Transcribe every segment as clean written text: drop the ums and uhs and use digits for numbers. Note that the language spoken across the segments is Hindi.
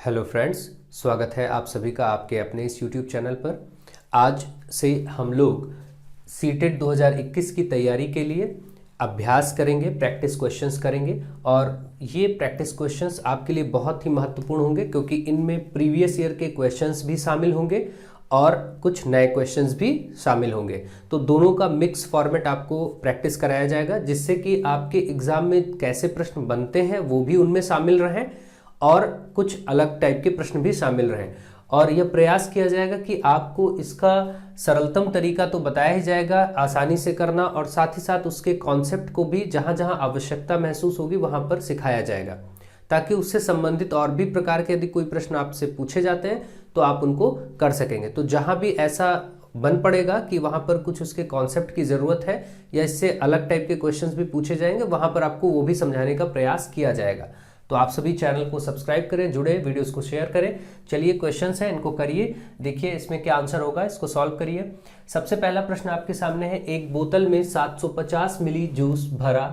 हेलो फ्रेंड्स, स्वागत है आप सभी का आपके अपने इस यूट्यूब चैनल पर। आज से हम लोग सीटेट 2021 की तैयारी के लिए अभ्यास करेंगे, प्रैक्टिस क्वेश्चंस करेंगे। और ये प्रैक्टिस क्वेश्चंस आपके लिए बहुत ही महत्वपूर्ण होंगे क्योंकि इनमें प्रीवियस ईयर के क्वेश्चंस भी शामिल होंगे और कुछ नए क्वेश्चंस भी शामिल होंगे। तो दोनों का मिक्स फॉर्मेट आपको प्रैक्टिस कराया जाएगा, जिससे कि आपके एग्जाम में कैसे प्रश्न बनते हैं वो भी उनमें शामिल रहें और कुछ अलग टाइप के प्रश्न भी शामिल रहें। और यह प्रयास किया जाएगा कि आपको इसका सरलतम तरीका तो बताया ही जाएगा, आसानी से करना, और साथ ही साथ उसके कॉन्सेप्ट को भी जहां जहां आवश्यकता महसूस होगी वहां पर सिखाया जाएगा, ताकि उससे संबंधित और भी प्रकार के यदि कोई प्रश्न आपसे पूछे जाते हैं तो आप उनको कर सकेंगे। तो जहां भी ऐसा बन पड़ेगा कि वहां पर कुछ उसके कॉन्सेप्ट की जरूरत है या इससे अलग टाइप के क्वेश्चंस भी पूछे जाएंगे, वहां पर आपको वो भी समझाने का प्रयास किया जाएगा। तो आप सभी चैनल को सब्सक्राइब करें, जुड़े, वीडियोस को शेयर करें। चलिए क्वेश्चंस हैं, इनको करिए, देखिए इसमें क्या आंसर होगा, इसको सॉल्व करिए। सबसे पहला प्रश्न आपके सामने है, एक बोतल में 750 मिली जूस भरा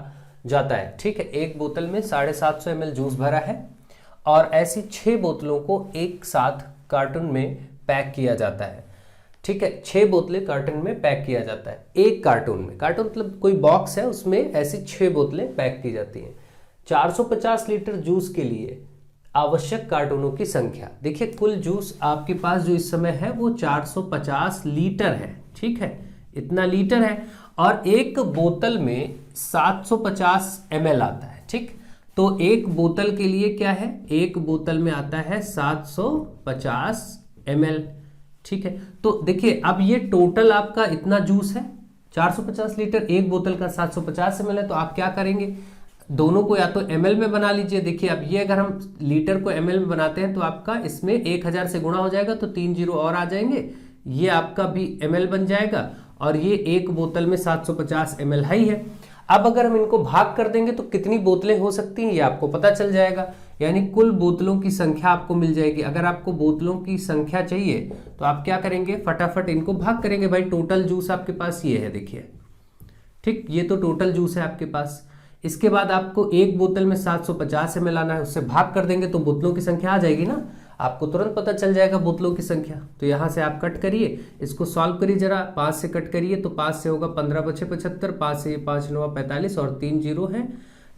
जाता है। ठीक है, एक बोतल में 750 ml जूस भरा है और ऐसी 6 बोतलों को एक साथ कार्टून में पैक किया जाता है। ठीक है, 6 बोतलें कार्टून में पैक किया जाता है। एक कार्टून में, कार्टून मतलब कोई बॉक्स है, उसमें ऐसी 6 बोतलें पैक की जाती हैं। 450 लीटर जूस के लिए आवश्यक कार्टूनों की संख्या। देखिए कुल जूस आपके पास जो इस समय है वो 450 लीटर है। ठीक है, इतना लीटर है और एक बोतल में 750 ml आता है। ठीक, तो एक बोतल के लिए क्या है, एक बोतल में आता है 750 ml। ठीक है, तो देखिए अब ये टोटल आपका इतना जूस है, 450 लीटर, एक बोतल का 750 ml है। तो आप क्या करेंगे, दोनों को या तो ml में बना लीजिए। देखिए अब ये अगर हम लीटर को ml में बनाते हैं तो आपका इसमें 1000 से गुणा हो जाएगा, तो 3 जीरो और आ जाएंगे, ये आपका भी ml बन जाएगा और ये एक बोतल में 750 ml है ही है। अब अगर हम इनको भाग कर देंगे तो कितनी बोतलें हो सकती हैं ये आपको पता चल जाएगा, यानी कुल बोतलों की संख्या आपको मिल जाएगी। अगर आपको बोतलों की संख्या चाहिए तो आप क्या करेंगे, फटाफट इनको भाग करेंगे। भाई टोटल जूस आपके पास ये है, देखिए। ठीक, ये तो टोटल जूस है आपके पास। इसके बाद आपको एक बोतल में 750 ml लाना है, उससे भाग कर देंगे तो बोतलों की संख्या आ जाएगी ना, आपको तुरंत पता चल जाएगा बोतलों की संख्या। तो यहां से आप कट करिए, इसको सॉल्व करिए जरा, 5 से कट करिए तो 5 से होगा 15 × 5 = 75, 5 से 5 × 9 = 45 और 3 जीरो है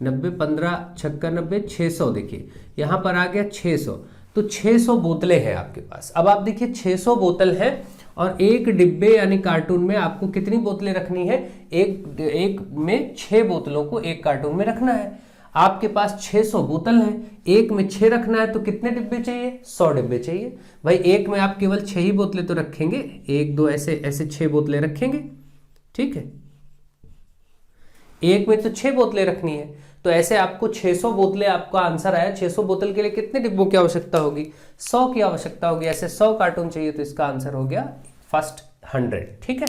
90, 15 × 6 = 90, 600। देखिए यहाँ पर आ गया 600, तो 600 बोतलें हैं आपके पास। अब आप देखिए 600 बोतल है और एक डिब्बे यानी कार्टून में आपको कितनी बोतलें रखनी है, एक में 6 बोतलों को एक कार्टून में रखना है। आपके पास 600 बोतल है, एक में 6 रखना है तो कितने डिब्बे चाहिए, 100 डिब्बे चाहिए। भाई एक में आप केवल 6 ही बोतलें तो रखेंगे, 1 2 ऐसे ऐसे 6 बोतलें रखेंगे। ठीक है, एक में तो 6 बोतलें रखनी है, तो ऐसे आपको 600 बोतलें, आपका आंसर आया 600 बोतल के लिए कितने डिब्बों की आवश्यकता होगी, 100 की आवश्यकता होगी। ऐसे 100 कार्टून चाहिए, तो इसका आंसर हो गया फर्स्ट 100। ठीक है,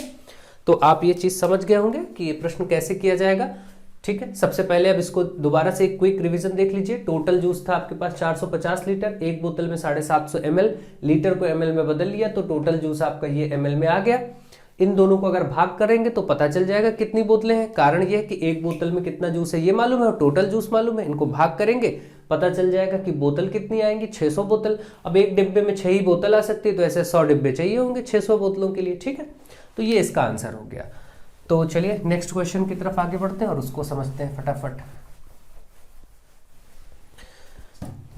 तो आप ये चीज समझ गए होंगे कि ये प्रश्न कैसे किया जाएगा। ठीक है, सबसे पहले अब इसको दोबारा से एक क्विक रिवीजन देख लीजिए। टोटल जूस था आपके पास 450 लीटर, एक बोतल में 750 ml, लीटर को ml में बदल लिया तो टोटल जूस आपका ये ml में आ गया। इन दोनों को अगर भाग करेंगे तो पता चल जाएगा कितनी बोतलें हैं। कारण ये है कि एक बोतल में कितना जूस है ये मालूम है और टोटल जूस मालूम है, इनको भाग करेंगे पता चल जाएगा कि बोतल कितनी आएंगी, 600 बोतल। अब एक डिब्बे में 6 ही बोतल आ सकती है, तो ऐसे 100 डिब्बे चाहिए होंगे 600 बोतलों के लिए। ठीक है, तो ये इसका आंसर हो गया। तो चलिए नेक्स्ट क्वेश्चन की तरफ आगे बढ़ते हैं और उसको समझते हैं फटाफट।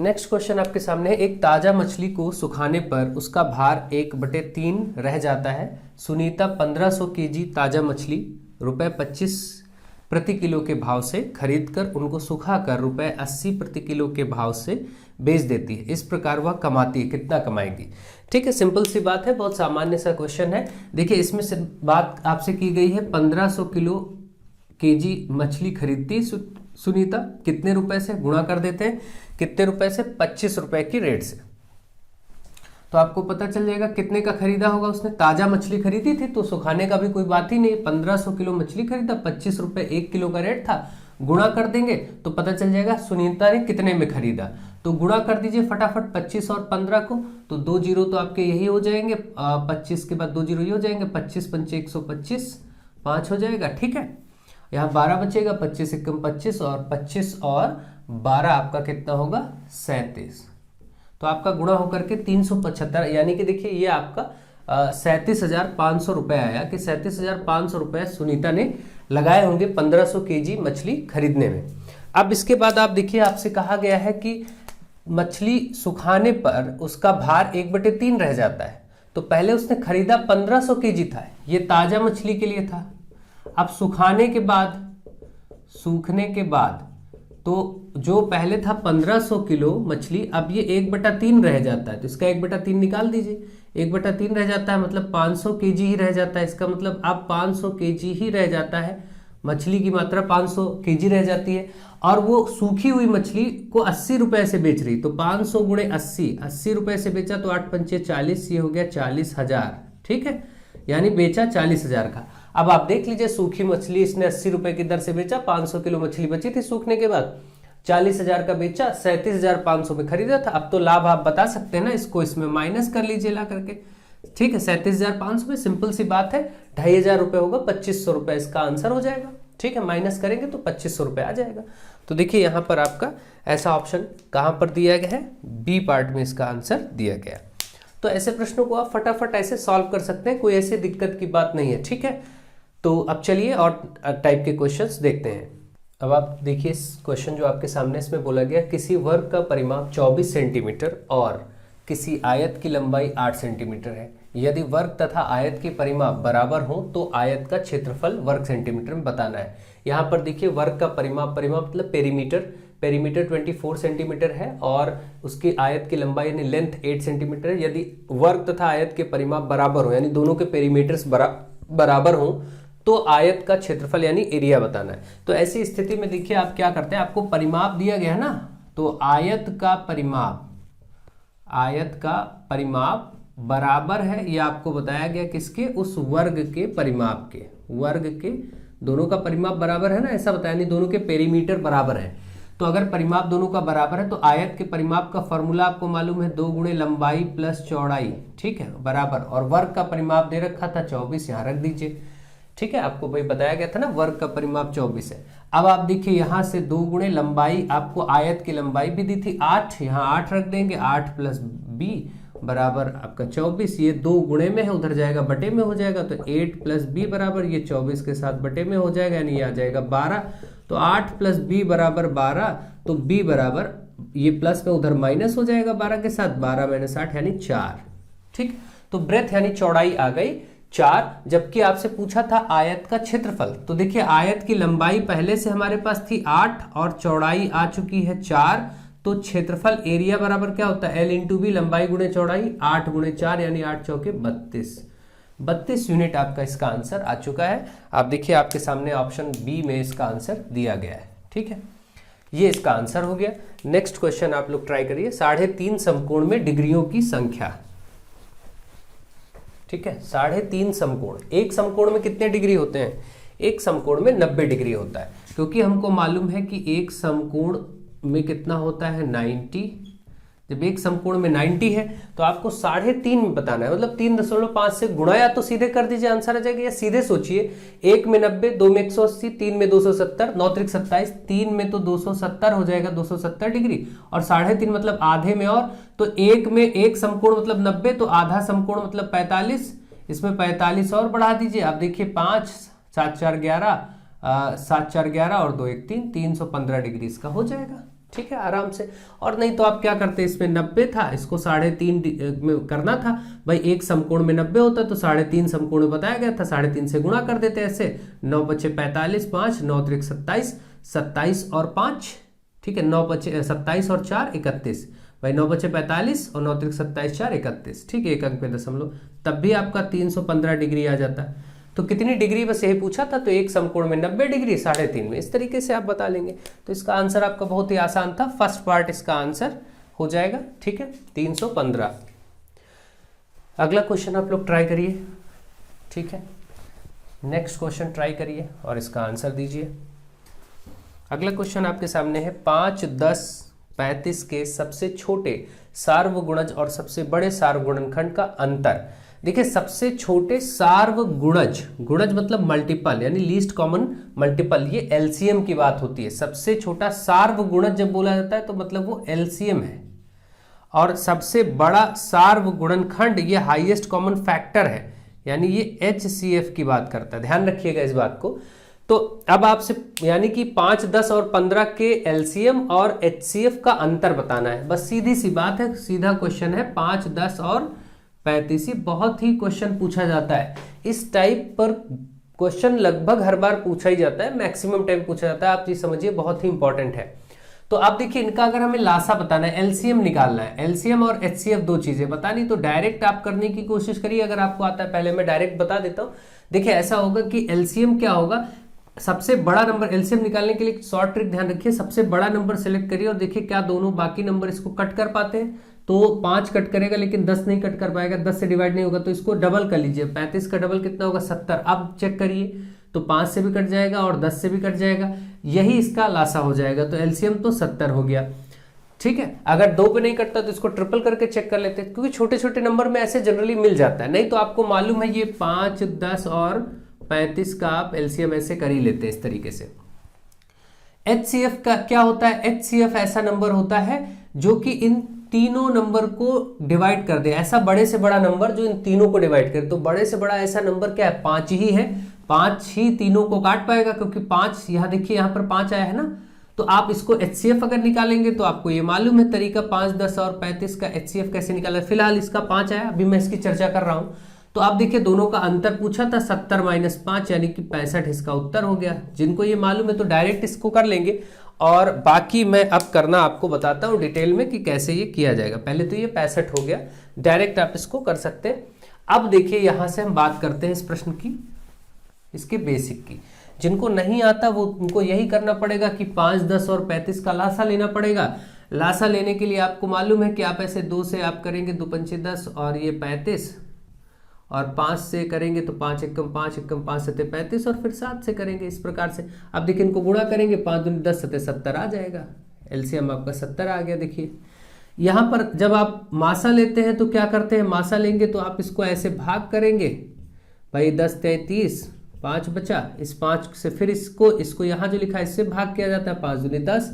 नेक्स्ट क्वेश्चन आपके सामने है, एक ताजा मछली को सुखाने पर उसका भार 1/3 रह जाता है। सुनीता 1500 kg ताजा मछली ₹25 प्रति किलो के भाव से खरीदकर उनको सुखाकर ₹80 प्रति किलो के भाव से बेच देती है। इस प्रकार वह कमाती है, कितना कमाएगी। ठीक है, सिंपल सी बात है, बहुत सामान्य सा क्वेश्चन है। देखिए इसमें से बात आपसे की गई है 1500 kg मछली खरीदती सुनीता, कितने रुपए से गुणा कर देते हैं, कितने रुपए से, 25 रुपए की रेट से। तो आपको पता चल जाएगा कितने का खरीदा होगा उसने। ताजा मछली खरीदी थी तो सुखाने का भी कोई बात ही नहीं, 1500 किलो मछली खरीदा, 25 रुपए 1 किलो का रेट था, गुणा कर देंगे तो पता चल जाएगा सुनीता ने कितने में खरीदा। तो गुणा कर दीजिए फटाफट 25 और 15 को, तो 2 जीरो तो आपके यही हो जाएंगे, 25 के बाद 2 जीरो ये हो जाएंगे, 25 पंचे 125, 5 हो जाएगा। ठीक है, यहाँ 12 बचेगा, 25 एकम 25 और 25 और 12 आपका कितना होगा, 37। तो आपका गुणा होकर के 375, यानी कि देखिए ये आपका 37,500 रुपये आया कि 37,500 रुपये सुनीता ने लगाए होंगे 1500 केजी मछली खरीदने में। अब इसके बाद आप देखिए, आपसे कहा गया है कि मछली सुखाने पर उसका भार 1/3 रह जाता है। तो पहले उसने खरीदा 1500 केजी था, ये ताजा मछली के लिए था। अब सूखने के बाद तो जो पहले था 1500 किलो मछली, अब ये 1/3 रह जाता है, तो इसका 1/3 निकाल दीजिए। 1/3 रह जाता है मतलब 500 केजी ही रह जाता है। इसका मतलब अब 500 केजी ही रह जाता है, मछली की मात्रा 500 केजी रह जाती है। और वो सूखी हुई मछली को 80 रुपए से बेच रही, तो 500 गुणे 80 रुपए से बेचा, तो 8 पंचे 40, ये हो गया 40,000। ठीक है, यानी बेचा 40,000 का। अब आप देख लीजिए, सूखी मछली इसने 80 रुपए की दर से बेचा, 500 किलो मछली बची थी सूखने के बाद, 40,000 का बेचा, 37,500 में खरीदा था। अब तो लाभ आप बता सकते हैं ना, इसको इसमें माइनस कर लीजिए ला करके। ठीक है, 37,500 में सिंपल सी बात है, 2,500 रुपए होगा, 2,500 रुपए इसका आंसर हो जाएगा। ठीक है, माइनस करेंगे तो 2,500 रुपए आ जाएगा। तो देखिए यहाँ पर आपका ऐसा ऑप्शन कहाँ पर दिया गया है, बी पार्ट में इसका आंसर दिया गया। तो ऐसे प्रश्नों को आप फटाफट ऐसे सॉल्व कर सकते हैं, कोई ऐसी दिक्कत की बात नहीं है। ठीक है, तो अब चलिए और टाइप के क्वेश्चंस देखते हैं। अब आप देखिए इस क्वेश्चन जो आपके सामने, इसमें बोला गया किसी वर्ग का परिमाप 24 सेंटीमीटर और किसी आयत की लंबाई 8 सेंटीमीटर है। यदि वर्ग तथा आयत के परिमाप बराबर हो तो आयत का क्षेत्रफल वर्ग सेंटीमीटर में बताना है। यहाँ पर देखिए वर्ग का परिमाप मतलब पेरीमीटर 24 सेंटीमीटर है और उसकी आयत की लंबाई यानी लेंथ 8 सेंटीमीटर है। यदि वर्ग तथा आयत के परिमाप बराबर हो, यानी दोनों के पेरीमीटर्स बराबर हो, तो आयत का क्षेत्रफल यानी एरिया बताना है। तो ऐसी स्थिति में देखिए आप क्या करते हैं, आपको परिमाप दिया गया है ना, तो आयत का परिमाप बराबर है, ये आपको बताया गया किसके, उस वर्ग के परिमाप के। वर्ग के दोनों का परिमाप बराबर है ना, ऐसा बताया, नहीं दोनों के पेरीमीटर बराबर है। तो अगर परिमाप दोनों का बराबर है तो आयत के परिमाप का फॉर्मूला आपको मालूम है, 2 गुणे लंबाई प्लस चौड़ाई। ठीक है, बराबर, और वर्ग का परिमाप दे रखा था 24, यहाँ रख दीजिए। ठीक है, आपको भाई बताया गया था ना वर्ग का परिमाप 24 है। अब आप देखिए यहाँ से 2 गुणे लंबाई, आपको आयत की लंबाई भी दी थी 8, यहाँ 8 रख देंगे, 8 प्लस b बराबर आपका 24। ये 2 गुणे में है, उधर जाएगा बटे में हो जाएगा, तो 8 प्लस b बराबर ये 24 के साथ बटे में हो जाएगा, यानी ये आ जाएगा 12। तो 8 प्लस b बराबर 12, तो b बराबर ये प्लस में उधर माइनस हो जाएगा 12 के साथ, 12 माइनस 8 यानी 4। ठीक, तो ब्रेथ यानी चौड़ाई आ गई 4। जबकि आपसे पूछा था आयत का क्षेत्रफल, तो देखिए आयत की लंबाई पहले से हमारे पास थी 8 और चौड़ाई आ चुकी है 4, तो क्षेत्रफल एरिया बराबर क्या होता है, L इंटू बी, लंबाई गुणे चौड़ाई, 8 गुणे 4 यानी 8 चौके 32 यूनिट आपका इसका आंसर आ चुका है। आप देखिए आपके सामने ऑप्शन बी में इसका आंसर दिया गया है। ठीक है, ये इसका आंसर हो गया। नेक्स्ट क्वेश्चन आप लोग ट्राई करिए, 3.5 समकोण में डिग्रियों की संख्या। ठीक है, 3.5 समकोण, एक समकोण में कितने डिग्री होते हैं, एक समकोण में 90 डिग्री होता है, क्योंकि हमको मालूम है कि एक समकोण में कितना होता है 90। जब एक समकोण में 90 है तो आपको 3.5 में बताना है, मतलब 3.5 से गुणा या तो सीधे कर दीजिए आंसर आ जाएगा, या सीधे सोचिए, 1 में 90, 2 में 180, 3 में 270, 9 त्रिक 27, 3 में तो 270 हो जाएगा, 270 डिग्री, और 3.5 मतलब आधे में, और तो एक में एक समकोण मतलब 90, तो आधा समकोण मतलब 45, इसमें 45 और बढ़ा दीजिए। आप देखिए 5 7 4 11, 7 4 11 और 2 1 3, 315 डिग्री इसका हो जाएगा। ठीक है, आराम से। और नहीं तो आप क्या करते, इसमें 90 था, इसको 3.5 में करना था भाई, एक समकोण में 90 होता तो 3.5 समकोण में बताया गया था, 3.5 से गुणा कर देते ऐसे, 9 बचे 45, 5 9 त्रिक 27, 27 और 5, ठीक है, 9 बचे 27 और 4 31 भाई, 9 बचे 45 और 9 त्रिक 27 4 31। ठीक है, एक अंक में दशमलव, तब भी आपका 315 डिग्री आ जाता है। तो कितनी डिग्री बस यही पूछा था, तो एक समकोण में 90 डिग्री, 3.5 में, इस तरीके से आप बता लेंगे। तो इसका आंसर आपका बहुत ही आसान था, फर्स्ट पार्ट इसका आंसर हो जाएगा। ठीक है, 315। अगला क्वेश्चन आप लोग ट्राई करिए। ठीक है, नेक्स्ट क्वेश्चन ट्राई करिए और इसका आंसर दीजिए। अगला क्वेश्चन आपके सामने है, 5 10 35 के सबसे छोटे सार्वगुणज और सबसे बड़े सार्वगुणनखंड का अंतर। देखिए सबसे छोटे सार्वगुणज, गुणज मतलब मल्टीपल यानी लीस्ट कॉमन मल्टीपल, ये एलसीएम की बात होती है। सबसे छोटा सार्वगुणज जब बोला जाता है तो मतलब वो एलसीएम है, और सबसे बड़ा सार्वगुणनखंड ये हाईएस्ट कॉमन फैक्टर है, यानी ये HCF की बात करता है, ध्यान रखिएगा इस बात को। तो अब आपसे यानी कि 5, 10 और 15 के LCM और HCF का अंतर बताना है, बस सीधी सी बात है, सीधा क्वेश्चन है। 5, 10 और 35 बहुत ही क्वेश्चन पूछा जाता है, इस टाइप पर क्वेश्चन लगभग हर बार पूछा ही जाता है, मैक्सिमम टाइम पूछा जाता है, आप ये समझिए बहुत ही इंपॉर्टेंट है। तो आप देखिए इनका अगर हमें लासा बताना है, LCM निकालना है, LCM और HCF दो चीजें बतानी, तो डायरेक्ट आप करने की कोशिश करिए, अगर आपको आता है। पहले मैं डायरेक्ट बता देता हूं। देखिए ऐसा होगा कि LCM क्या होगा, सबसे बड़ा नंबर LCM निकालने के लिए शॉर्ट ट्रिक ध्यान रखिए, सबसे बड़ा नंबर सेलेक्ट करिए और देखिए क्या दोनों बाकी नंबर इसको कट कर पाते हैं। तो 5 कट करेगा लेकिन 10 नहीं कट कर पाएगा, 10 से डिवाइड नहीं होगा, तो इसको डबल कर लीजिए। 35 का डबल कितना होगा, 70। अब चेक करिए तो 5 से भी कट जाएगा और 10 से भी कट जाएगा, यही इसका लासा हो जाएगा। तो LCM तो 70 हो गया, ठीक है। अगर 2 पे नहीं कटता तो इसको ट्रिपल करके चेक कर लेते हैं, क्योंकि छोटे छोटे नंबर में ऐसे जनरली मिल जाता है। नहीं तो आपको मालूम है ये 5, 10 और 35 का आप LCM ऐसे कर ही लेते हैं इस तरीके से। HCF का क्या होता है, HCF ऐसा नंबर होता है जो कि इन तीनों नंबर को डिवाइड कर दे, ऐसा बड़े से बड़ा नंबर जो इन तीनों को डिवाइड करे। तो बड़े से बड़ा ऐसा नंबर क्या है, 5 ही है, 5 ही तीनों को काट पाएगा, क्योंकि 5 यहाँ देखिए यहाँ पर 5 आया है ना। तो आप इसको HCF अगर निकालेंगे तो आपको ये मालूम है तरीका, 5, 10 और 35 का HCF कैसे निकाला। फिलहाल इसका 5 आया, अभी मैं इसकी चर्चा कर रहा हूं। तो आप देखिए दोनों का अंतर पूछा था, 70 - 5 यानी कि 65 इसका उत्तर हो गया। जिनको ये मालूम है तो डायरेक्ट इसको कर लेंगे, और बाकी मैं अब करना आपको बताता हूँ डिटेल में कि कैसे ये किया जाएगा। पहले तो ये 65 हो गया, डायरेक्ट आप इसको कर सकते हैं। अब देखिए यहां से हम बात करते हैं इस प्रश्न की, इसके बेसिक की। जिनको नहीं आता वो उनको यही करना पड़ेगा कि 5, 10 और 35 का लासा लेना पड़ेगा। लासा लेने के लिए आपको मालूम है कि आप ऐसे 2 से आप करेंगे, 2 पंचे 10 और ये 35, और 5 से करेंगे तो 5 एकम 5 एकम 5 सते 35, और फिर 7 से करेंगे इस प्रकार से। अब देखिए इनको गुणा करेंगे, 5 दूनी 10 सते 70 आ जाएगा, LCM आपका 70 आ गया। देखिए यहाँ पर जब आप मासा लेते हैं तो क्या करते हैं, मासा लेंगे तो आप इसको ऐसे भाग करेंगे, भाई 10 × 30, 5 बचा, इस 5 से फिर इसको यहाँ जो लिखा है इससे भाग किया जाता है, 5 दूनी 10,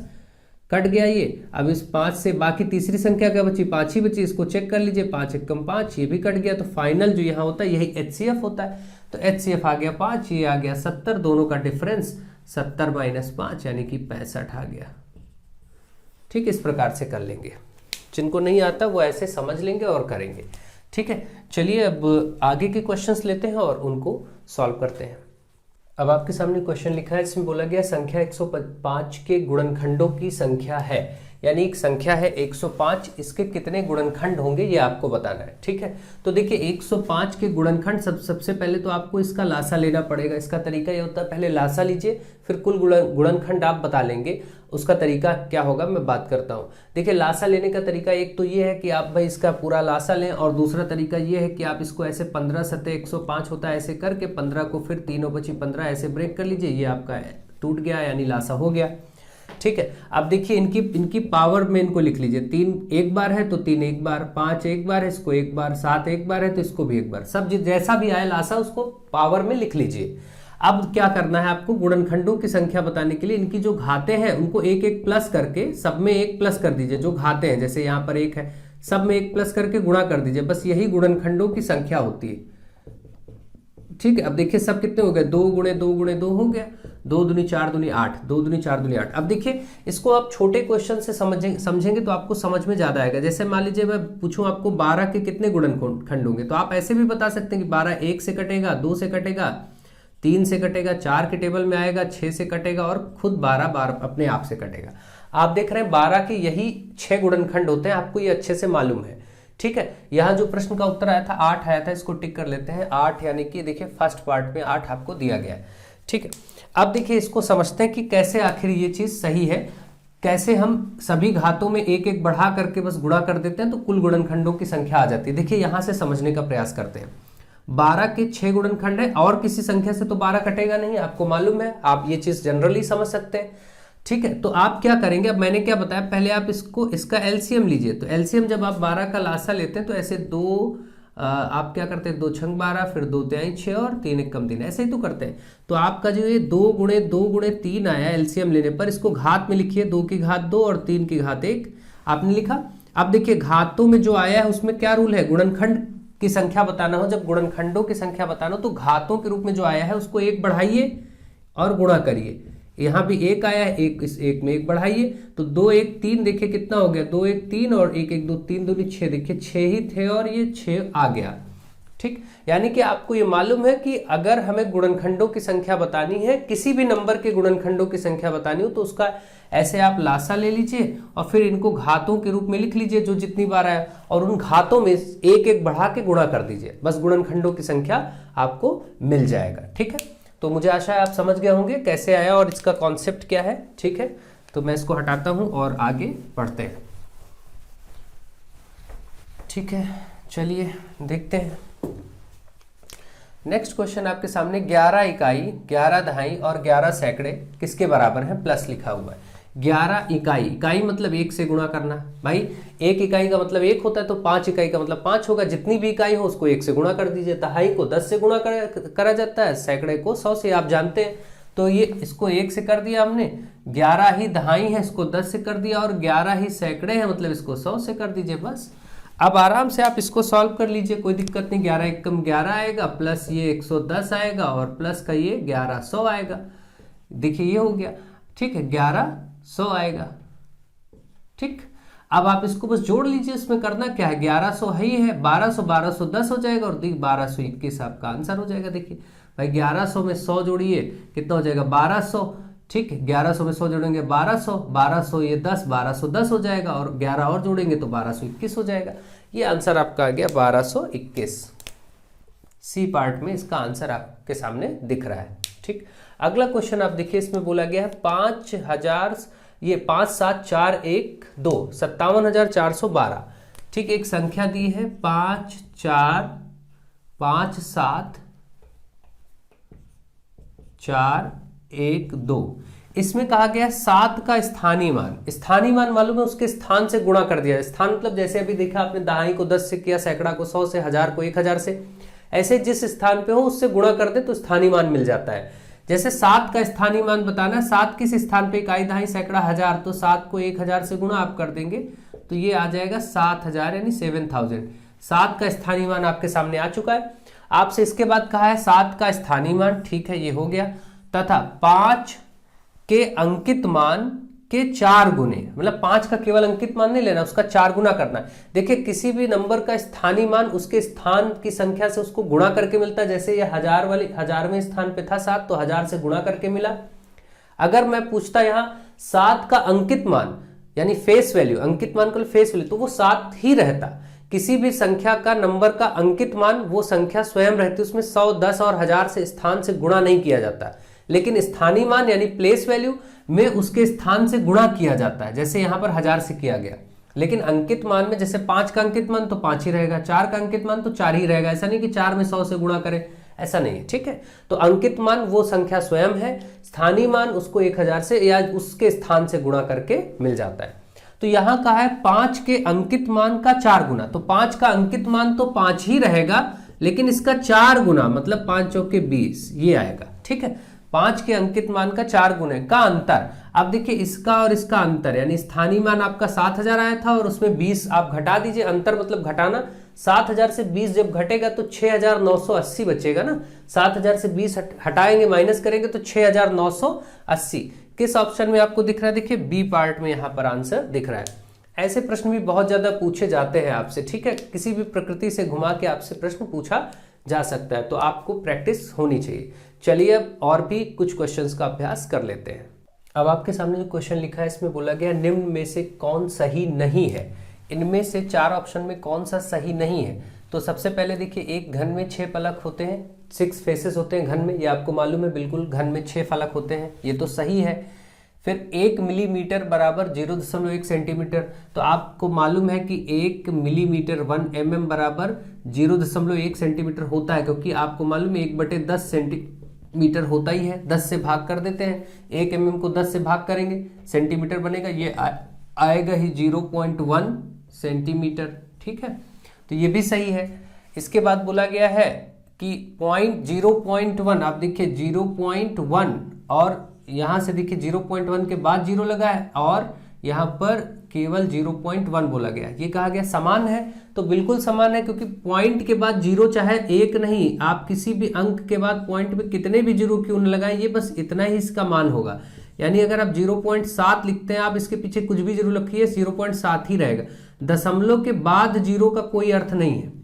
कट गया ये। अब इस 5 से बाकी तीसरी संख्या क्या बची, 5 ही बची, इसको चेक कर लीजिए, 5 एकम 5, ये भी कट गया। तो फाइनल जो यहाँ होता है यही HCF होता है। तो HCF आ गया 5, ये आ गया 70, दोनों का डिफरेंस 70 - 5 यानी कि 65 आ गया। ठीक, इस प्रकार से कर लेंगे। जिनको नहीं आता वो ऐसे समझ लेंगे और करेंगे। ठीक है, चलिए अब आगे के क्वेश्चंस लेते हैं और उनको सॉल्व करते हैं। अब आपके सामने क्वेश्चन लिखा है, इसमें बोला गया संख्या 105 के गुणनखंडों की संख्या है, यानी एक संख्या है 105, इसके कितने गुणनखंड होंगे ये आपको बताना है। ठीक है, तो देखिए 105 के गुणनखंड सबसे पहले तो आपको इसका लासा लेना पड़ेगा। इसका तरीका ये होता है, पहले लासा लीजिए, फिर कुल गुणनखंड आप बता लेंगे। उसका तरीका क्या होगा मैं बात करता हूँ। देखिए लासा लेने का तरीका एक तो ये है कि आप भाई इसका पूरा लासा लें, और दूसरा तरीका ये है कि आप इसको ऐसे 15 सते 105 होता है ऐसे करके 15 को फिर 3 बची 15 ऐसे ब्रेक कर लीजिए, ये आपका टूट गया यानी लासा हो गया। ठीक है, अब देखिए इनकी पावर में इनको लिख लीजिए, 3 एक बार है तो 3 एक बार, 5 एक बार है इसको एक बार, 7 एक बार है तो इसको भी एक बार, सब जैसा भी आए लासा उसको पावर में लिख लीजिए। अब क्या करना है आपको, गुणनखंडों की संख्या बताने के लिए इनकी जो घाते हैं उनको एक एक प्लस करके सब में एक प्लस कर दीजिए। जो घाते हैं जैसे यहाँ पर 1 है, सब में 1 प्लस करके गुणा कर दीजिए, बस यही गुणनखंडों की संख्या होती है। ठीक है, अब देखिए सब कितने हो गए, 2 × 2 × 2 हो गया, 2 दूनी 4 दूनी 8, 2 दूनी 4 दूनी 8। अब देखिए इसको आप छोटे क्वेश्चन से समझेंगे तो आपको समझ में ज्यादा आएगा। जैसे मान लीजिए मैं पूछूं आपको 12 के कितने गुणनखंड होंगे, तो आप ऐसे भी बता सकते हैं कि 12 1 से कटेगा, 2 से कटेगा, 3 से कटेगा, 4 के टेबल में आएगा, 6 से कटेगा, और खुद 12 बार अपने आप से कटेगा। आप देख रहे हैं 12 के यही 6 गुणनखंड होते हैं, आपको ये अच्छे से मालूम है। ठीक है, यहाँ जो प्रश्न का उत्तर आया था 8 आया था, इसको टिक कर लेते हैं 8, यानी कि देखिए फर्स्ट पार्ट में 8 आपको दिया गया है। ठीक है, अब देखिए इसको समझते हैं कि कैसे आखिर ये चीज सही है, कैसे हम सभी घातों में एक एक बढ़ा करके बस गुणा कर देते हैं तो कुल गुणनखंडों की संख्या आ जाती है। देखिए यहां से समझने का प्रयास करते हैं। 12 के 6 गुणनखंड है, और किसी संख्या से तो 12 कटेगा नहीं, आपको मालूम है, आप ये चीज जनरली समझ सकते हैं। ठीक है, तो आप क्या करेंगे, अब मैंने क्या बताया, पहले आप इसका LCM लीजिए। तो LCM जब आप 12 का लासा लेते हैं तो ऐसे 2 आप क्या करते हैं, 2 छंग 12, फिर 2 तिहाई 6 और 3 एकम 3, ऐसे ही तो करते हैं। तो आपका जो ये 2 × 2 × 3 आया LCM लेने पर, इसको घात में लिखिए, 2 की घात 2 और 3 की घात 1 आपने लिखा। अब देखिए घातों में जो आया है उसमें क्या रूल है, गुणनखंड की संख्या बताना हो, जब गुणनखंडों की संख्या बताना हो तो घातों के रूप में जो आया है उसको एक बढ़ाइए और गुणा करिए। यहाँ भी एक आया है, एक इस एक में एक बढ़ाइए, तो 2 1 3 देखिए कितना हो गया, 2 1 3 और 1 1 2 3 2 6, देखिए 6 ही थे और ये 6 आ गया। ठीक, यानी कि आपको ये मालूम है कि अगर हमें गुणनखंडों की संख्या बतानी है, किसी भी नंबर के गुणनखंडों की संख्या बतानी हो, तो उसका ऐसे आप लासा ले लीजिए और फिर इनको घातों के रूप में लिख लीजिए जो जितनी बार आया, और उन घातों में एक एक बढ़ा के गुणा कर दीजिए, बस गुणनखंडों की संख्या आपको मिल जाएगा। ठीक है, तो मुझे आशा है आप समझ गए होंगे कैसे आया और इसका कॉन्सेप्ट क्या है। ठीक है, तो मैं इसको हटाता हूं और आगे बढ़ते हैं। ठीक है, चलिए देखते हैं। नेक्स्ट क्वेश्चन आपके सामने 11 इकाई, 11 दहाई और 11 सैकड़े किसके बराबर है, प्लस लिखा हुआ है। 11 इकाई, इकाई मतलब एक से गुणा करना, भाई एक इकाई का मतलब एक होता है, तो 5 इकाई का मतलब 5 होगा, जितनी भी इकाई हो उसको 1 से गुणा कर दीजिए। दहाई को 10 से गुणा करा जाता है, सैकड़े को 100 से, आप जानते हैं। तो ये इसको 1 से कर दिया हमने, 11 ही दहाई है इसको 10 से कर दिया, और 11 ही सैकड़े हैं मतलब इसको 100 से कर दीजिए, बस। अब आराम से आप इसको सॉल्व कर लीजिए, कोई दिक्कत नहीं। 11 एकम 11 आएगा, प्लस ये 110 आएगा, और प्लस का ये 1100 आएगा। देखिए ये हो गया, ठीक है, 1100 आएगा। ठीक, अब आप इसको बस जोड़ लीजिए, इसमें करना क्या है, 1100 ही है, 1200 1210 हो जाएगा, और 1221 आपका आंसर हो जाएगा। देखिए भाई 1100 में 100 जोड़िए, कितना हो जाएगा, 1200। ठीक है, 1100 में 100 जोड़ेंगे 1200, 1200 ये 10, 1210 हो जाएगा, और 11 और जोड़ेंगे तो 1221 हो जाएगा। ये आंसर आपका आ गया 1221। सी पार्ट में इसका आंसर आपके सामने दिख रहा है। ठीक, अगला क्वेश्चन आप देखिए, इसमें बोला गया है 5000, ये 5 7 4 1 2 57,412। ठीक, एक संख्या दी है 5 4 5 7 4 1 2। इसमें कहा गया 7 का स्थानीय मान, स्थानीय मान मालूम है, उसके स्थान से गुणा कर दिया। स्थान मतलब जैसे अभी देखा आपने, दहाई को 10 से किया, सैकड़ा को 100 से, हजार को 1000 से, ऐसे जिस स्थान पे हो उससे गुणा कर दे तो स्थानीय मान मिल जाता है। जैसे 7 का स्थानीय मान बताना है, 7 किस स्थान पे, इकाई दहाई सैकड़ा हजार, तो 7 को 1000 से गुणा आप कर देंगे तो ये आ जाएगा 7000 यानी 7000। 7 का स्थानीय मान आपके सामने आ चुका है। आपसे इसके बाद कहा है 7 का स्थानीय मान, ठीक है ये हो गया, तथा 5 के अंकित मान के 4 गुने, मतलब 5 का केवल अंकित मान नहीं लेना, उसका 4 गुना करना है। देखिए किसी भी नंबर का स्थानीय मान उसके स्थान की संख्या से उसको गुणा करके मिलता है। जैसे ये 1000वें स्थान पे था 7, तो 1000 से गुणा करके मिला। अगर मैं पूछता यहाँ 7 का अंकित मान यानी फेस वैल्यू, अंकित मान को फेस वैल्यू, तो वो 7 ही रहता। किसी भी संख्या का, नंबर का अंकित मान वो संख्या स्वयं रहती है, उसमें 100 10 और 1000 से स्थान से गुणा नहीं किया जाता। लेकिन स्थानीय मान यानी प्लेस वैल्यू में उसके स्थान से गुणा किया जाता है, जैसे यहां पर 1000 से किया गया। लेकिन अंकित मान में जैसे 5 का अंकित मान तो 5 ही रहेगा, 4 का अंकित मान तो 4 ही रहेगा, ऐसा नहीं कि 4 में 100 से गुणा करें, ऐसा नहीं है। ठीक है, तो अंकित मान वो संख्या स्वयं है, स्थानीय मान उसको 1000 से या उसके स्थान से गुणा करके मिल जाता है। तो यहां कहा है 5 के अंकित मान का 4 गुना, तो 5 का अंकित मान तो 5 ही रहेगा, लेकिन इसका 4 गुना मतलब 5 चौके 20 ये आएगा। ठीक है, 5 के अंकित मान का 4 गुने का अंतर। अब देखिए इसका और इसका अंतर, यानी स्थानीय मान आपका 7000 आया था और उसमें 20 आप घटा दीजिए, अंतर मतलब घटाना। 7000 से 20 जब घटेगा तो 6980 बचेगा ना। 7000 से 20 हटाएंगे, माइनस करेंगे तो 6980। किस ऑप्शन में आपको दिख रहा है, देखिए बी पार्ट में यहां पर आंसर दिख रहा है। ऐसे प्रश्न भी बहुत ज्यादा पूछे जाते हैं आपसे। ठीक है, किसी भी प्रकृति से घुमा के आपसे प्रश्न पूछा जा सकता है, तो आपको प्रैक्टिस होनी चाहिए। चलिए अब और भी कुछ क्वेश्चंस का अभ्यास कर लेते हैं। अब आपके सामने जो क्वेश्चन लिखा है इसमें बोला गया निम्न में से कौन सही नहीं है। इनमें से 4 ऑप्शन में कौन सा सही नहीं है। तो सबसे पहले देखिए, एक घन में 6 फलक होते हैं, 6 फेसेस होते हैं घन में, ये आपको मालूम है बिल्कुल, घन में 6 फलक होते हैं, ये तो सही है। फिर 1 मिलीमीटर बराबर 0.1 सेंटीमीटर, तो आपको मालूम है कि 1 मिलीमीटर 1 mm बराबर 0.1 सेंटीमीटर होता है, क्योंकि आपको मालूम है 1/10 सेंटीमीटर होता ही है। 10 से भाग कर देते हैं, 1 mm को 10 से भाग करेंगे, सेंटीमीटर बनेगा, ये आएगा ही 0.1 सेंटीमीटर। ठीक है, तो ये भी सही है। इसके बाद बोला गया है कि 0.1, आप देखिए 0.1, और यहां से देखिए 0.1 के बाद 0 लगा है, और यहां पर केवल 0.1 बोला गया। ये कहा गया समान है, तो बिल्कुल समान है, क्योंकि पॉइंट के बाद जीरो चाहे एक नहीं, आप किसी भी अंक के बाद पॉइंट में कितने भी जीरो क्यों न लगाएं, ये बस इतना ही इसका मान होगा। यानी अगर आप 0.7 लिखते हैं, आप इसके पीछे कुछ भी जीरो लिखिए 0.7 ही रहेगा। दशमलव के बाद जीरो का कोई अर्थ नहीं है।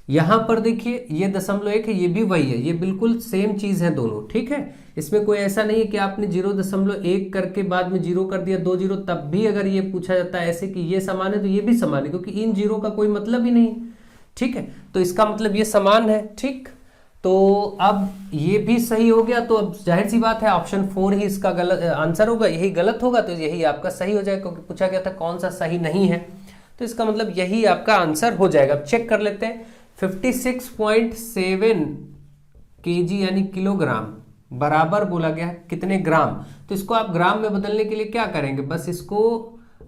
यहां पर देखिए ये 0.1 है, ये भी वही है, ये बिल्कुल सेम चीज है दोनों, ठीक है। इसमें कोई ऐसा नहीं है कि आपने 0.1 करके बाद में जीरो कर दिया 2 जीरो, तब भी अगर ये पूछा जाता है ऐसे कि ये समान है तो ये भी समान है, क्योंकि इन जीरो का कोई मतलब ही नहीं, ठीक है। तो इसका मतलब ये समान है, ठीक। तो अब ये भी सही हो गया, तो अब जाहिर सी बात है ऑप्शन 4 ही इसका गलत आंसर होगा, यही गलत होगा तो यही आपका सही हो जाएगा, क्योंकि पूछा गया था कौन सा सही नहीं है, तो इसका मतलब यही आपका आंसर हो जाएगा। अब चेक कर लेते हैं। 56.7 kg यानी किलोग्राम बराबर बोला गया कितने ग्राम, तो इसको आप ग्राम में बदलने के लिए क्या करेंगे, बस इसको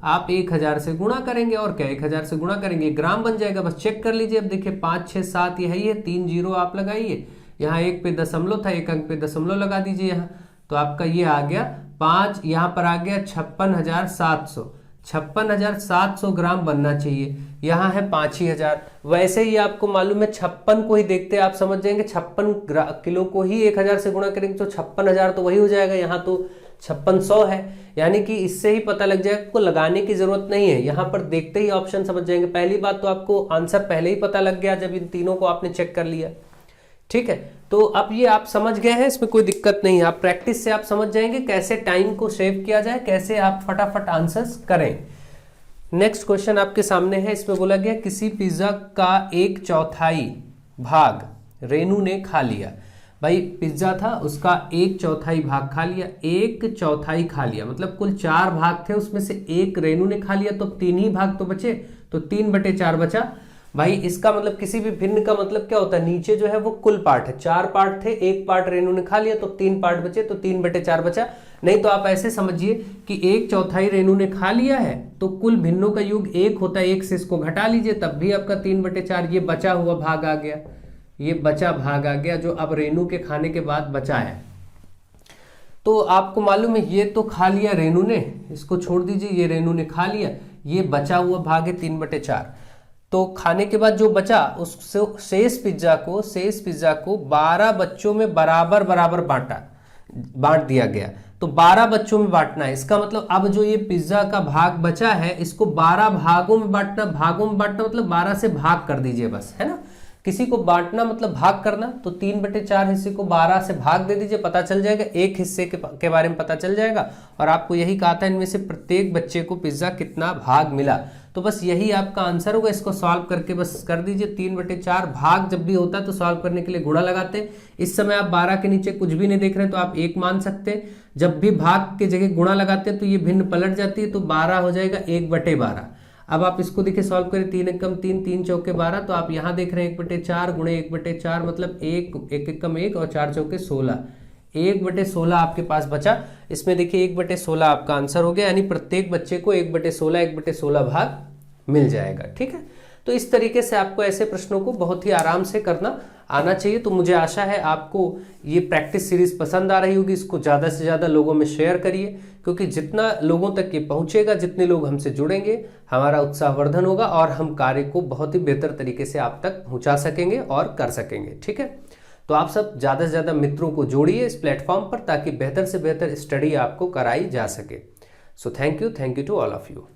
आप 1000 से गुणा करेंगे, और क्या 1000 से गुणा करेंगे ग्राम बन जाएगा। बस चेक कर लीजिए। अब देखिए 5 6 7 यही है, 3 जीरो आप लगाइए, यहाँ एक पे दशमलव था, एक अंक पे दशमलव लगा दीजिए यहाँ, तो आपका ये आ गया 5, यहाँ पर आ गया 56,700, 56,700 ग्राम बनना चाहिए, यहाँ है 5,000। वैसे ही आपको मालूम है 56 को ही देखते आप समझ जाएंगे, 56 किलो को ही 1000 से गुणा करेंगे तो 56,000 तो वही हो जाएगा, यहाँ तो 5600 है। यानी कि इससे ही पता लग जाएगा, आपको लगाने की जरूरत नहीं है, यहाँ पर देखते ही ऑप्शन समझ जाएंगे। पहली बात तो आपको आंसर पहले ही पता लग गया जब इन तीनों को आपने चेक कर लिया, ठीक है। तो अब ये आप समझ गए हैं, इसमें कोई दिक्कत नहीं है। आप प्रैक्टिस से आप समझ जाएंगे कैसे टाइम को सेव किया जाए, कैसे आप फटाफट आंसर्स करें। नेक्स्ट क्वेश्चन आपके सामने है। इसमें बोला गया किसी पिज्जा का 1/4 भाग रेनू ने खा लिया। भाई पिज्जा था, उसका 1/4 भाग खा लिया, 1/4 खा लिया, मतलब कुल 4 भाग थे, उसमें से एक रेनू ने खा लिया, तो 3 ही भाग तो बचे, तो 3/4 बचा। भाई इसका मतलब किसी भी भिन्न का मतलब क्या होता है, नीचे जो है वो कुल पार्ट है, 4 पार्ट थे, एक पार्ट रेनू ने खा लिया तो 3 पार्ट बचे, तो 3/4 बचा। नहीं तो आप ऐसे समझिए कि 1/4 रेनू ने खा लिया है, तो कुल भिन्नों का योग 1 होता है, 1 से इसको घटा लीजिए तब भी आपका 3/4, ये बचा हुआ भाग आ गया, ये बचा भाग आ गया जो अब रेनू के खाने के बाद बचा है। तो आपको मालूम है ये तो खा लिया रेनू ने, इसको छोड़ दीजिए, ये रेनू ने खा लिया, ये बचा हुआ भाग है 3/4। तो खाने के बाद जो बचा उस शेष पिज्जा को 12 बच्चों में बराबर बराबर बांट दिया गया। तो 12 बच्चों में बांटना है, इसका मतलब अब जो ये पिज्जा का भाग बचा है इसको 12 भागों में बांटना, भागों में बांटना मतलब 12 से भाग कर दीजिए बस, है ना। किसी को बांटना मतलब भाग करना, तो 3/4 हिस्से को 12 से भाग दे दीजिए, पता चल जाएगा, एक हिस्से के बारे में पता चल जाएगा। और आपको यही कहा था इनमें से प्रत्येक बच्चे को पिज्जा कितना भाग मिला, तो बस यही आपका आंसर होगा। इसको सॉल्व करके बस कर दीजिए, 3/4 भाग जब भी होता है तो सॉल्व करने के लिए गुणा लगाते हैं। इस समय आप 12 के नीचे कुछ भी नहीं देख रहे हैं तो आप 1 मान सकते हैं। जब भी भाग के जगह गुणा लगाते हैं तो ये भिन्न पलट जाती है, तो 12 हो जाएगा 1/12। अब आप इसको देखिए सॉल्व करें, 3 एकम 3, 3 चौके 12, तो आप यहाँ देख रहे हैं 1/4 गुणे 1/4 मतलब 1 एकम 1 और 4 चौके 16, 1/16 आपके पास बचा। इसमें देखिए 1/16 आपका आंसर हो गया, यानी प्रत्येक बच्चे को 1/16 भाग मिल जाएगा, ठीक है। तो इस तरीके से आपको ऐसे प्रश्नों को बहुत ही आराम से करना आना चाहिए। तो मुझे आशा है आपको ये प्रैक्टिस सीरीज पसंद आ रही होगी, इसको ज़्यादा से ज़्यादा लोगों में शेयर करिए, क्योंकि जितना लोगों तक ये पहुंचेगा, जितने लोग हमसे जुड़ेंगे, हमारा उत्साहवर्धन होगा और हम कार्य को बहुत ही बेहतर तरीके से आप तक पहुंचा सकेंगे और कर सकेंगे, ठीक है। तो आप सब ज़्यादा से ज़्यादा मित्रों को जोड़िए इस प्लेटफॉर्म पर, ताकि बेहतर से बेहतर स्टडी आपको कराई जा सके। So thank you to all of you.